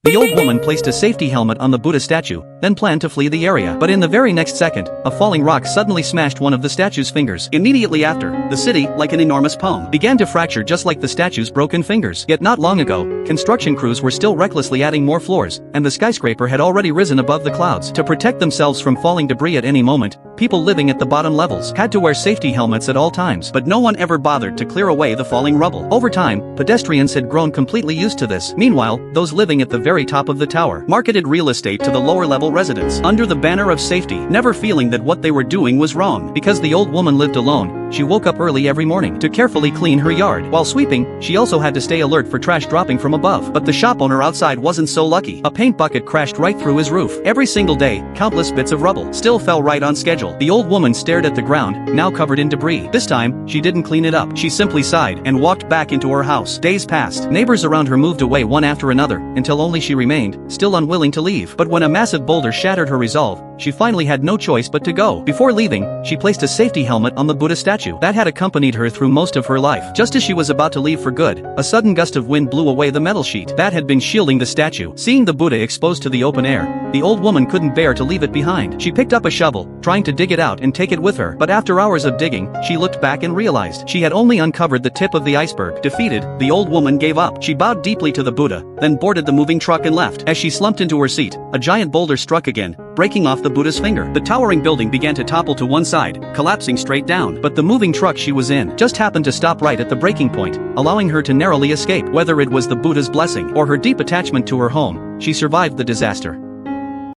The old woman placed a safety helmet on the Buddha statue, then planned to flee the area. But in the very next second, a falling rock suddenly smashed one of the statue's fingers. Immediately after, the city, like an enormous palm, began to fracture just like the statue's broken fingers. Yet not long ago, construction crews were still recklessly adding more floors, and the skyscraper had already risen above the clouds. To protect themselves from falling debris at any moment, people living at the bottom levels had to wear safety helmets at all times. But no one ever bothered to clear away the falling rubble. Over time, pedestrians had grown completely used to this. Meanwhile, those living at the very top of the tower marketed real estate to the lower level residents under the banner of safety, never feeling that what they were doing was wrong. Because the old woman lived alone, she woke up early every morning to carefully clean her yard. While sweeping, she also had to stay alert for trash dropping from above. But the shop owner outside wasn't so lucky. A paint bucket crashed right through his roof. Every single day, countless bits of rubble still fell right on schedule. The old woman stared at the ground, now covered in debris. This time, she didn't clean it up. She simply sighed and walked back into her house. Days passed. Neighbors around her moved away one after another, until only she remained, still unwilling to leave. But when a massive boulder shattered her resolve, she finally had no choice but to go. Before leaving, she placed a safety helmet on the Buddha statue that had accompanied her through most of her life. Just as she was about to leave for good, a sudden gust of wind blew away the metal sheet that had been shielding the statue. Seeing the Buddha exposed to the open air, the old woman couldn't bear to leave it behind. She picked up a shovel, trying to dig it out and take it with her. But after hours of digging, she looked back and realized she had only uncovered the tip of the iceberg. Defeated, the old woman gave up. She bowed deeply to the Buddha, then boarded the moving truck and left. As she slumped into her seat, a giant boulder struck again, breaking off the Buddha's finger. The towering building began to topple to one side, collapsing straight down. But the moving truck she was in just happened to stop right at the breaking point, allowing her to narrowly escape. Whether it was the Buddha's blessing or her deep attachment to her home, she survived the disaster.